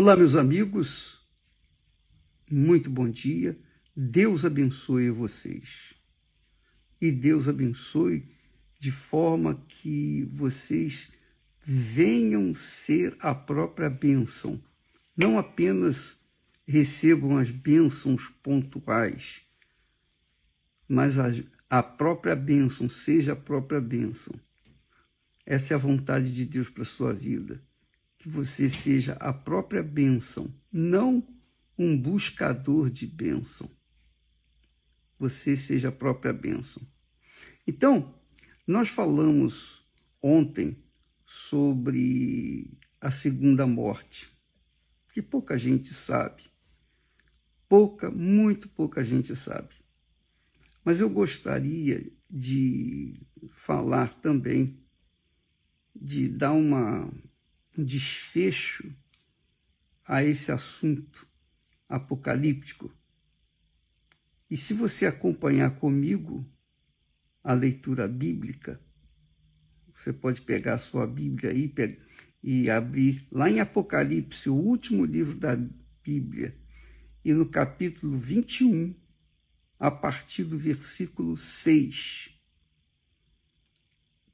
Olá, meus amigos, muito bom dia. Deus abençoe vocês. E Deus abençoe de forma que vocês venham ser a própria bênção. Não apenas recebam as bênçãos pontuais, mas a própria bênção, seja a própria bênção. Essa é a vontade de Deus para a sua vida. Que você seja a própria bênção, não um buscador de bênção. Você seja a própria bênção. Então, nós falamos ontem sobre a segunda morte, que pouca gente sabe. Muito pouca gente sabe. Mas eu gostaria de falar também, de dar um desfecho a esse assunto apocalíptico. E se você acompanhar comigo a leitura bíblica, você pode pegar a sua Bíblia aí e abrir lá em Apocalipse, o último livro da Bíblia, e no capítulo 21, a partir do versículo 6,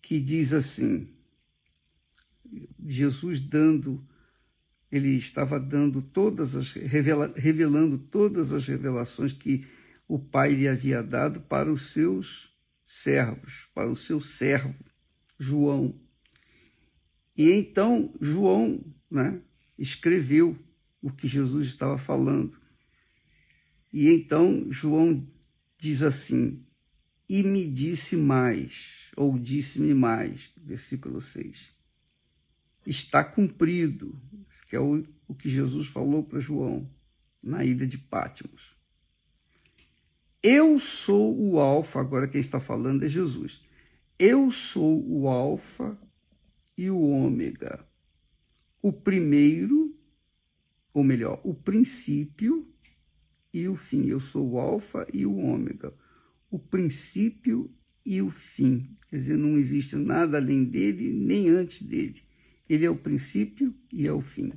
que diz assim: Jesus ele estava dando revelando todas as revelações que o Pai lhe havia dado para os seus servos, para o seu servo, João. E então João, escreveu o que Jesus estava falando. E então João diz assim: e me disse mais, ou disse-me mais, versículo 6. Está cumprido, que é o que Jesus falou para João na ilha de Patmos. Eu sou o Alfa, agora quem está falando é Jesus. Eu sou o Alfa e o Ômega, o primeiro, ou melhor, o princípio e o fim. Eu sou o Alfa e o Ômega, o princípio e o fim. Quer dizer, não existe nada além dele, nem antes dele. Ele é o princípio e é o fim.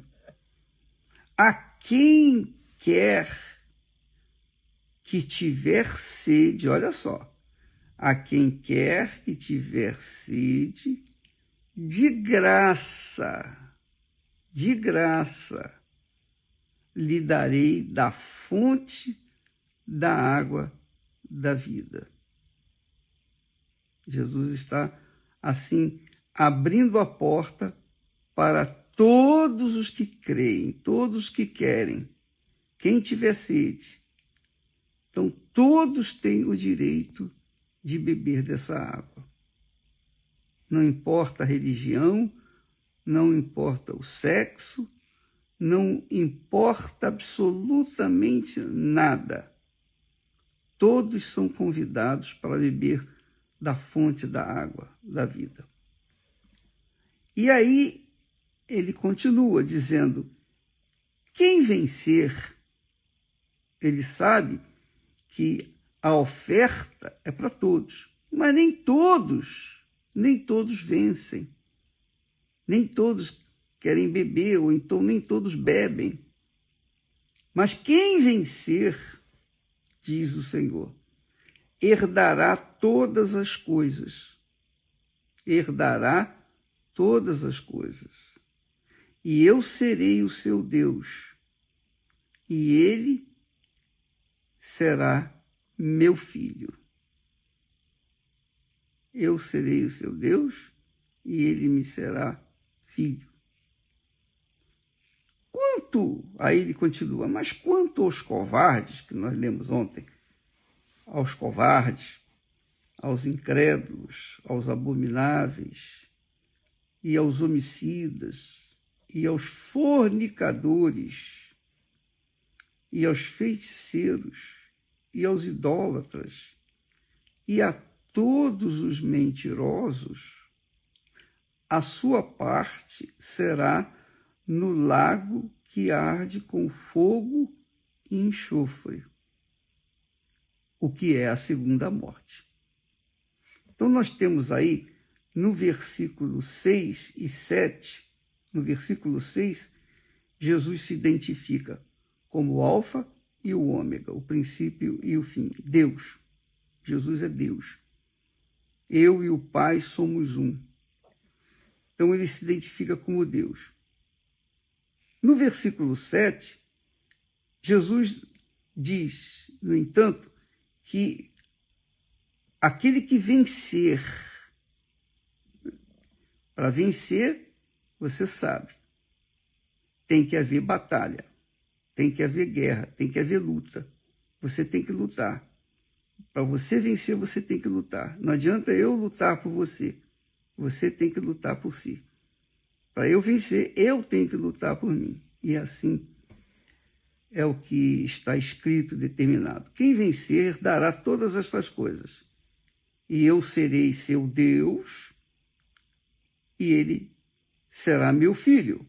A quem quer que tiver sede, olha só, a quem quer que tiver sede, de graça, lhe darei da fonte da água da vida. Jesus está, assim, abrindo a porta para todos os que creem, todos os que querem, quem tiver sede. Então, todos têm o direito de beber dessa água. Não importa a religião, não importa o sexo, não importa absolutamente nada. Todos são convidados para beber da fonte da água da vida. E aí, ele continua dizendo: quem vencer, ele sabe que a oferta é para todos, mas nem todos vencem, nem todos querem beber, ou então nem todos bebem. Mas quem vencer, diz o Senhor, herdará todas as coisas, e eu serei o seu Deus, e ele será meu filho. Eu serei o seu Deus, e ele me será filho. Aí ele continua, mas quanto aos covardes, que nós lemos ontem, aos covardes, aos incrédulos, aos abomináveis, e aos homicidas, e aos fornicadores, e aos feiticeiros, e aos idólatras, e a todos os mentirosos, a sua parte será no lago que arde com fogo e enxofre, o que é a segunda morte. Então, nós temos aí, no versículo 6 e 7, no versículo 6, Jesus se identifica como o Alfa e o Ômega, o princípio e o fim. Deus. Jesus é Deus. Eu e o Pai somos um. Então ele se identifica como Deus. No versículo 7, Jesus diz, no entanto, que aquele que vencer, para vencer, você sabe, tem que haver batalha, tem que haver guerra, tem que haver luta. Você tem que lutar. Para você vencer, você tem que lutar. Não adianta eu lutar por você. Você tem que lutar por si. Para eu vencer, eu tenho que lutar por mim. E assim é o que está escrito, determinado. Quem vencer dará todas estas coisas. E eu serei seu Deus, e ele será meu filho.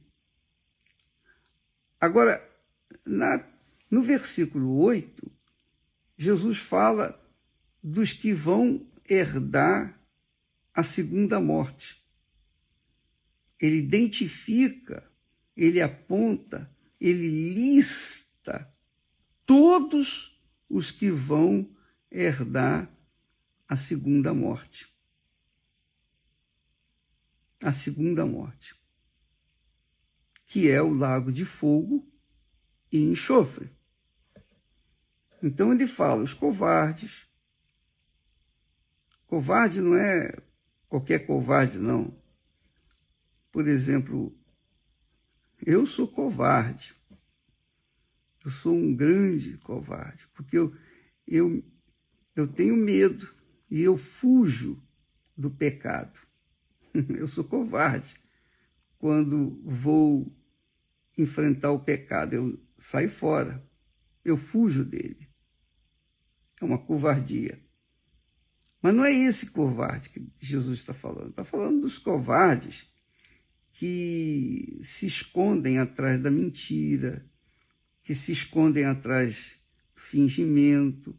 Agora, no versículo 8, Jesus fala dos que vão herdar a segunda morte. Ele identifica, ele aponta, ele lista todos os que vão herdar a segunda morte. A segunda morte, que é o lago de fogo e enxofre. Então ele fala, os covardes. Covarde não é qualquer covarde, não. Por exemplo, eu sou covarde. Eu sou um grande covarde, porque eu tenho medo e eu fujo do pecado. Eu sou covarde quando vou enfrentar o pecado. Eu saio fora, eu fujo dele. É uma covardia. Mas não é esse covarde que Jesus está falando. Está falando dos covardes que se escondem atrás da mentira, que se escondem atrás do fingimento,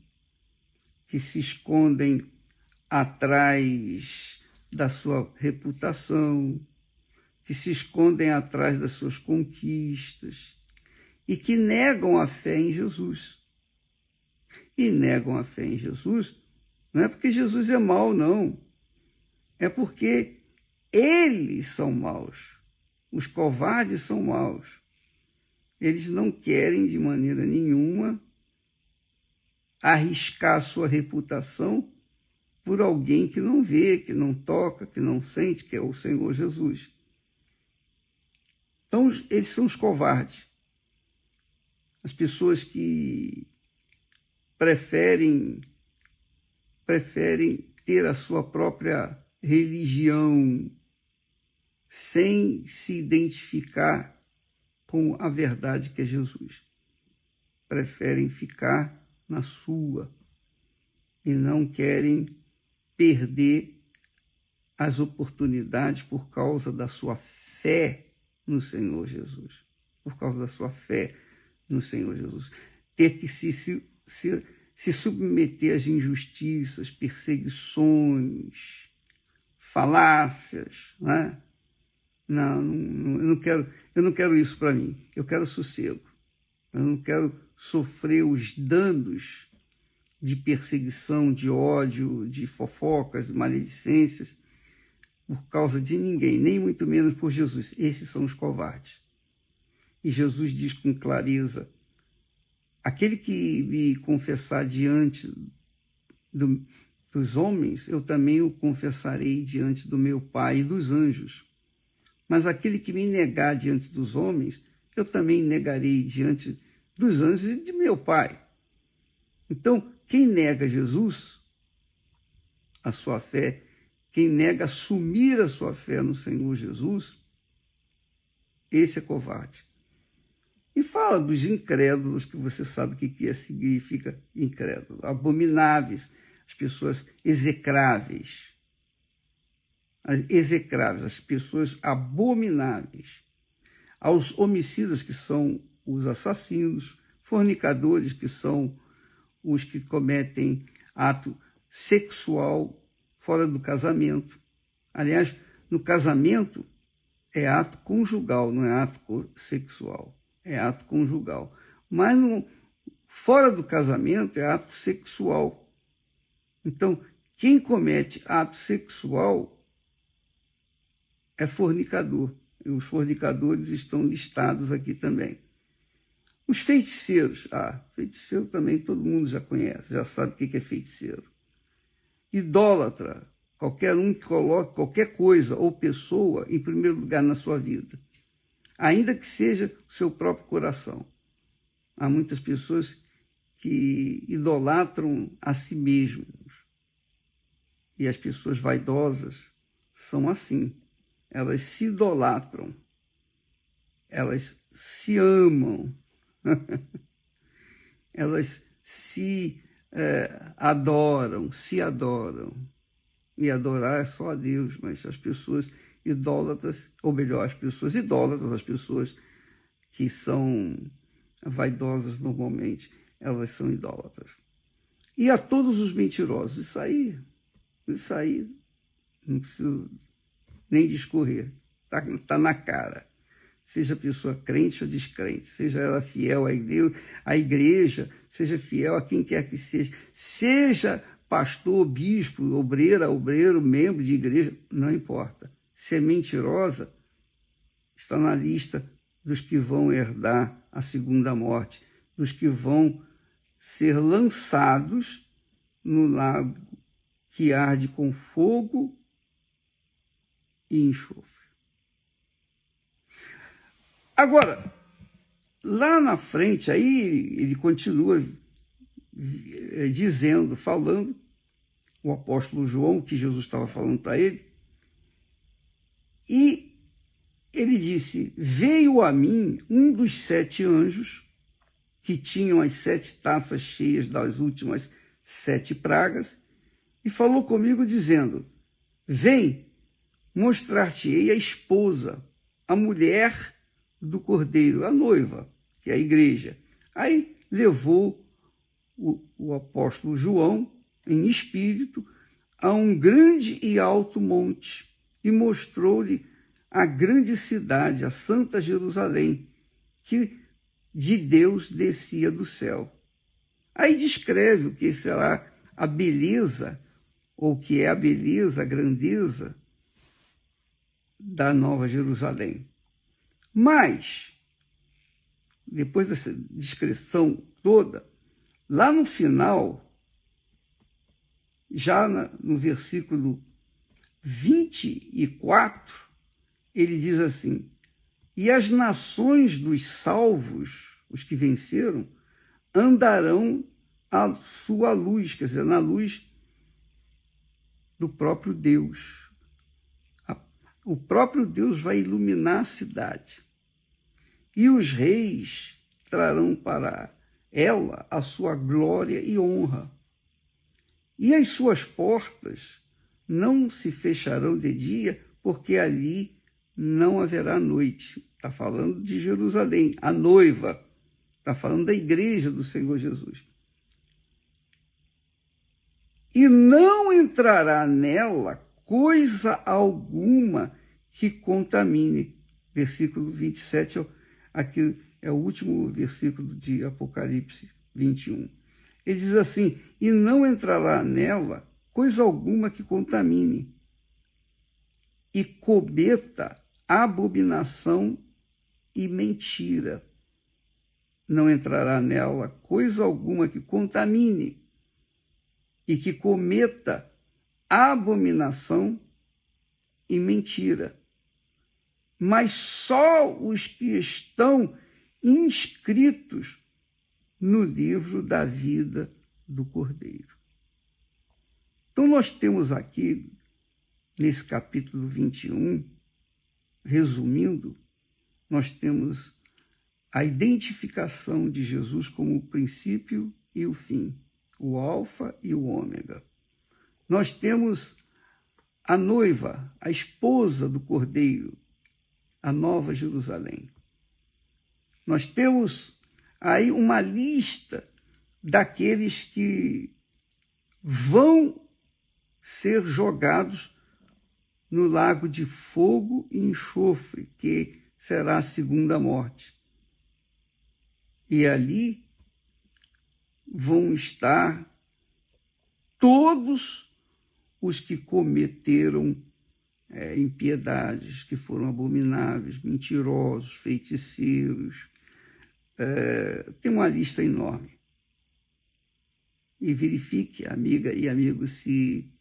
que se escondem atrás da sua reputação, que se escondem atrás das suas conquistas e que negam a fé em Jesus. E negam a fé em Jesus não é porque Jesus é mau, não. É porque eles são maus. Os covardes são maus. Eles não querem, de maneira nenhuma, arriscar a sua reputação por alguém que não vê, que não toca, que não sente, que é o Senhor Jesus. Então, eles são os covardes. As pessoas que preferem ter a sua própria religião sem se identificar com a verdade que é Jesus. Preferem ficar na sua e não querem perder as oportunidades por causa da sua fé no Senhor Jesus. Por causa da sua fé no Senhor Jesus. Ter que se submeter às injustiças, perseguições, falácias, né? Não, eu não quero isso para mim. Eu quero sossego. Eu não quero sofrer os danos de perseguição, de ódio, de fofocas, de maledicências por causa de ninguém, nem muito menos por Jesus. Esses são os covardes. E Jesus diz com clareza, aquele que me confessar diante dos homens, eu também o confessarei diante do meu Pai e dos anjos. Mas aquele que me negar diante dos homens, eu também negarei diante dos anjos e de meu Pai. Então, quem nega Jesus, a sua fé, quem nega assumir a sua fé no Senhor Jesus, esse é covarde. E fala dos incrédulos, que você sabe o que significa incrédulo. Abomináveis, as pessoas execráveis. As execráveis, as pessoas abomináveis. Aos homicidas, que são os assassinos, fornicadores, que são os que cometem ato sexual fora do casamento. Aliás, no casamento é ato conjugal, não é ato sexual. é ato conjugal. Mas fora do casamento é ato sexual. Então, quem comete ato sexual é fornicador. E os fornicadores estão listados aqui também. Os feiticeiros. Feiticeiro também todo mundo já conhece, já sabe o que é feiticeiro. Idólatra. Qualquer um que coloque qualquer coisa ou pessoa em primeiro lugar na sua vida. Ainda que seja o seu próprio coração. Há muitas pessoas que idolatram a si mesmos. E as pessoas vaidosas são assim. Elas se idolatram. Elas se amam. Elas se adoram, se adoram. E adorar é só a Deus, mas as pessoas idólatras, ou melhor, as pessoas idólatras, as pessoas que são vaidosas normalmente, elas são idólatras. E a todos os mentirosos, isso aí não preciso nem discorrer, tá na cara. Seja a pessoa crente ou descrente, seja ela fiel à igreja, seja fiel a quem quer que seja pastor, bispo, obreiro, membro de igreja, não importa. Se é mentirosa, está na lista dos que vão herdar a segunda morte, dos que vão ser lançados no lago que arde com fogo e enxofre. Agora, lá na frente, aí ele continua dizendo, falando, o apóstolo João, que Jesus estava falando para ele, e ele disse: veio a mim um dos 7 anjos que tinham as 7 taças cheias das últimas 7 pragas, e falou comigo dizendo: vem, mostrar-te-ei a esposa, a mulher do Cordeiro, a noiva, que é a igreja. Aí levou o apóstolo João, em espírito, a um grande e alto monte, e mostrou-lhe a grande cidade, a Santa Jerusalém, que de Deus descia do céu. Aí descreve o que será a beleza, ou o que é a beleza, a grandeza da Nova Jerusalém. Mas, depois dessa descrição toda, lá no final, já no versículo 24, ele diz assim: e as nações dos salvos, os que venceram, andarão à sua luz, quer dizer, na luz do próprio Deus. O próprio Deus vai iluminar a cidade. E os reis trarão para ela a sua glória e honra. E as suas portas não se fecharão de dia, porque ali não haverá noite. Está falando de Jerusalém, a noiva. Está falando da igreja do Senhor Jesus. E não entrará nela coisa alguma que contamine. Versículo 27, aqui é o último versículo de Apocalipse 21. Ele diz assim: e não entrará nela coisa alguma que contamine, e cometa abominação e mentira. Não entrará nela coisa alguma que contamine, e que cometa abominação e mentira. Mas só os que estão inscritos no livro da vida do Cordeiro. Então nós temos aqui, nesse capítulo 21, resumindo, nós temos a identificação de Jesus como o princípio e o fim, o alfa e o ômega. Nós temos a noiva, a esposa do Cordeiro, a Nova Jerusalém. Nós temos aí uma lista daqueles que vão ser jogados no lago de fogo e enxofre, que será a segunda morte. E ali vão estar todos os que cometeram impiedades, que foram abomináveis, mentirosos, feiticeiros. Tem uma lista enorme. E verifique, amiga e amigo, se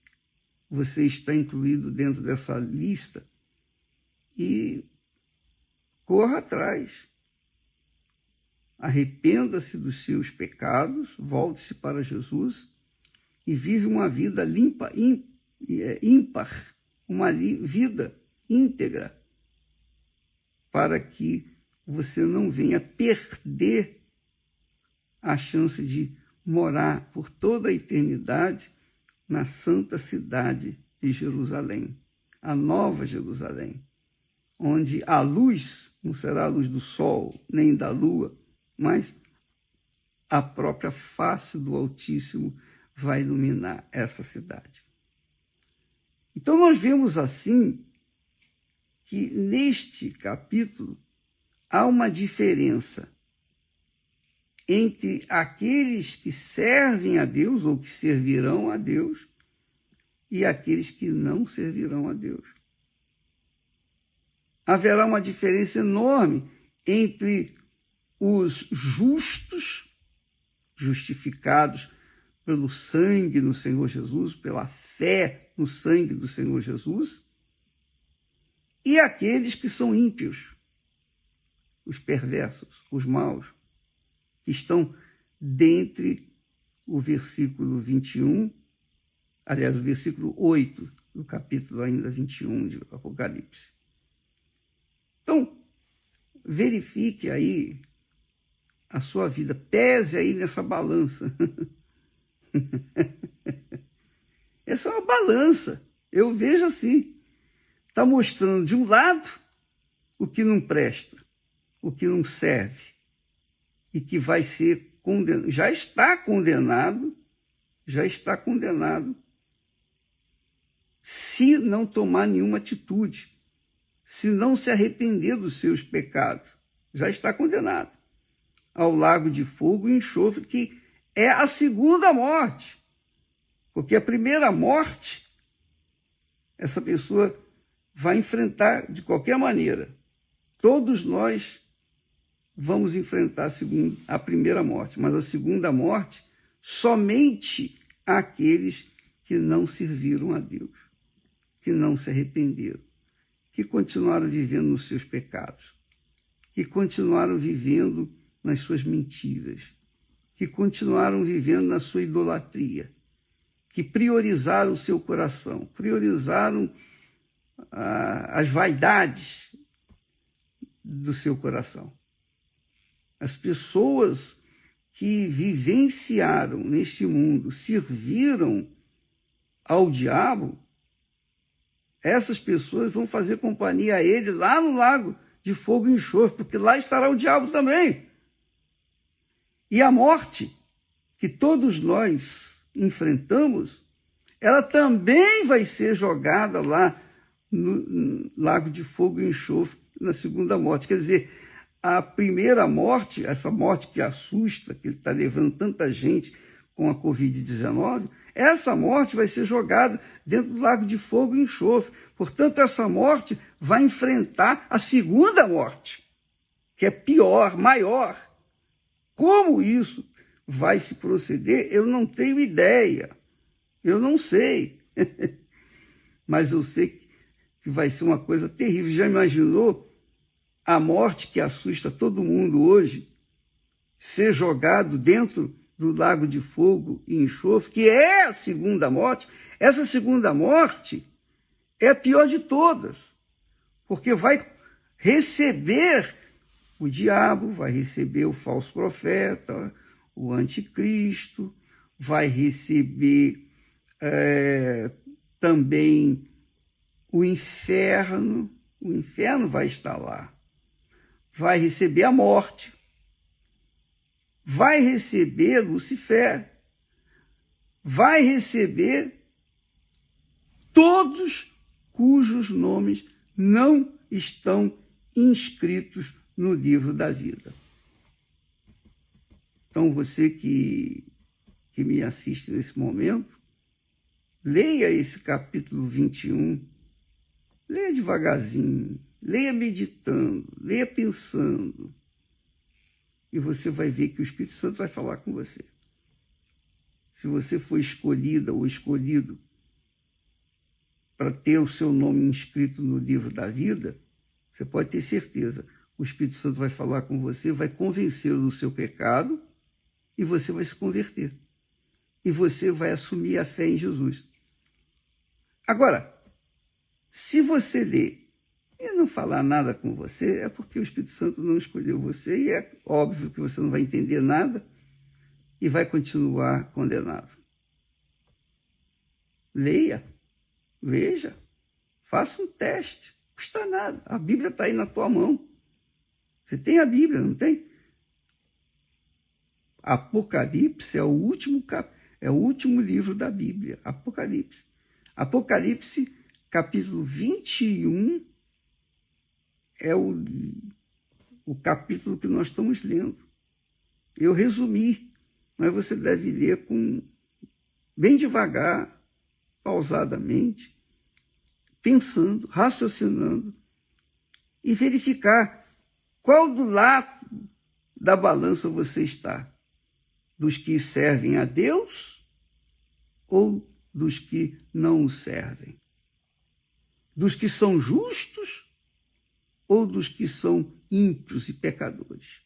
você está incluído dentro dessa lista e corra atrás. Arrependa-se dos seus pecados, volte-se para Jesus e vive uma vida limpa, ímpar, uma vida íntegra, para que você não venha perder a chance de morar por toda a eternidade na santa cidade de Jerusalém, a nova Jerusalém, onde a luz não será a luz do sol, nem da lua, mas a própria face do Altíssimo vai iluminar essa cidade. Então nós vemos assim que neste capítulo há uma diferença entre aqueles que servem a Deus ou que servirão a Deus e aqueles que não servirão a Deus. Haverá uma diferença enorme entre os justos, justificados pelo sangue do Senhor Jesus, pela fé no sangue do Senhor Jesus, e aqueles que são ímpios, os perversos, os maus, que estão dentre o versículo 21, aliás, o versículo 8 do capítulo ainda 21 de Apocalipse. Então, verifique aí a sua vida, pese aí nessa balança. Essa é uma balança, eu vejo assim. Está mostrando de um lado o que não presta, o que não serve, e que vai ser condenado, já está condenado, se não tomar nenhuma atitude, se não se arrepender dos seus pecados, já está condenado ao lago de fogo e enxofre, que é a segunda morte. Porque a primeira morte, essa pessoa vai enfrentar de qualquer maneira. Todos nós vamos enfrentar a primeira morte, mas a segunda morte, somente aqueles que não serviram a Deus, que não se arrependeram, que continuaram vivendo nos seus pecados, que continuaram vivendo nas suas mentiras, que continuaram vivendo na sua idolatria, que priorizaram o seu coração, priorizaram as vaidades do seu coração. As pessoas que vivenciaram neste mundo, serviram ao diabo, essas pessoas vão fazer companhia a ele lá no lago de fogo e enxofre, porque lá estará o diabo também. E a morte que todos nós enfrentamos, ela também vai ser jogada lá no lago de fogo e enxofre na segunda morte. Quer dizer, a primeira morte, essa morte que assusta, que está levando tanta gente com a Covid-19, essa morte vai ser jogada dentro do lago de fogo e enxofre. Portanto, essa morte vai enfrentar a segunda morte, que é pior, maior. Como isso vai se proceder, eu não tenho ideia. Eu não sei. Mas eu sei que vai ser uma coisa terrível. Já imaginou a morte que assusta todo mundo hoje ser jogado dentro do lago de fogo e enxofre, que é a segunda morte? Essa segunda morte é a pior de todas, porque vai receber o diabo, vai receber o falso profeta, o anticristo, vai receber também o inferno vai estar lá, vai receber a morte, vai receber Lucifer, vai receber todos cujos nomes não estão inscritos no livro da vida. Então, você que me assiste nesse momento, leia esse capítulo 21, leia devagarzinho, leia meditando, leia pensando, e você vai ver que o Espírito Santo vai falar com você. Se você for escolhida ou escolhido para ter o seu nome inscrito no livro da vida, você pode ter certeza, o Espírito Santo vai falar com você, vai convencê-lo do seu pecado, e você vai se converter. E você vai assumir a fé em Jesus. Agora, se você ler e não falar nada com você, é porque o Espírito Santo não escolheu você, e é óbvio que você não vai entender nada e vai continuar condenado. Leia, veja, faça um teste, não custa nada. A Bíblia está aí na tua mão. Você tem a Bíblia, não tem? Apocalipse é o último livro da Bíblia, Apocalipse. Apocalipse, capítulo 21, é o capítulo que nós estamos lendo. Eu resumi, mas você deve ler bem devagar, pausadamente, pensando, raciocinando, e verificar qual do lado da balança você está. Dos que servem a Deus ou dos que não o servem? Dos que são justos ou dos que são ímpios e pecadores?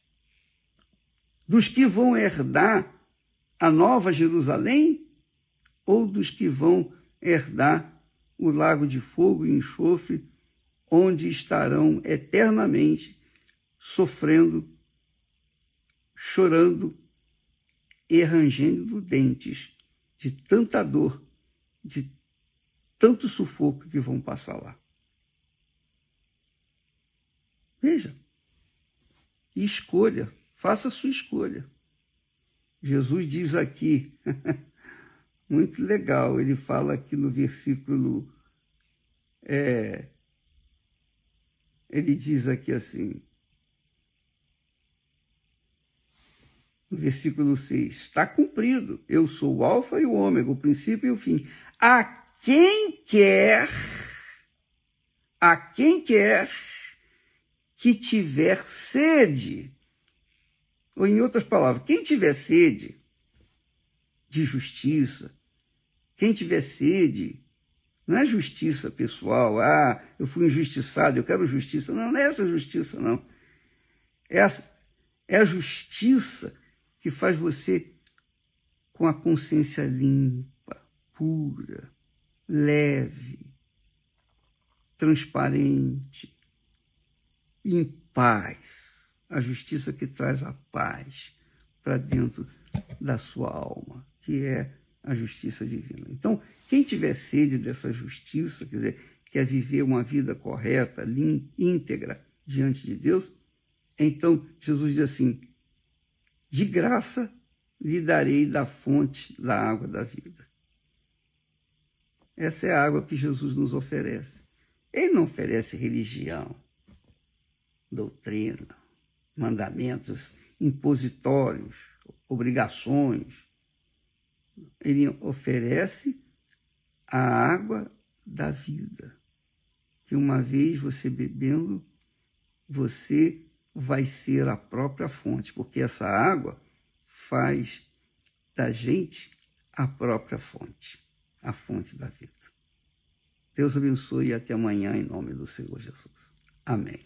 Dos que vão herdar a Nova Jerusalém ou dos que vão herdar o lago de fogo e enxofre, onde estarão eternamente sofrendo, chorando e rangendo dentes de tanta dor, de tanto sufoco que vão passar lá? Veja, e escolha, faça a sua escolha. Jesus diz aqui, muito legal, ele fala aqui no versículo, ele diz aqui assim, no versículo 6, está cumprido, eu sou o alfa e o ômega, o princípio e o fim. A quem quer que tiver sede, ou em outras palavras, quem tiver sede de justiça, quem tiver sede, não é justiça pessoal, eu fui injustiçado, eu quero justiça. Não é essa justiça, não. É a justiça que faz você com a consciência limpa, pura, leve, transparente, em paz. A justiça que traz a paz para dentro da sua alma, que é a justiça divina. Então, quem tiver sede dessa justiça, quer dizer, quer viver uma vida correta, íntegra diante de Deus, então Jesus diz assim, de graça lhe darei da fonte da água da vida. Essa é a água que Jesus nos oferece. Ele não oferece religião, doutrina, mandamentos impositórios, obrigações. Ele oferece a água da vida, que uma vez você bebendo, você vai ser a própria fonte, porque essa água faz da gente a própria fonte, a fonte da vida. Deus abençoe e até amanhã, em nome do Senhor Jesus. Amém.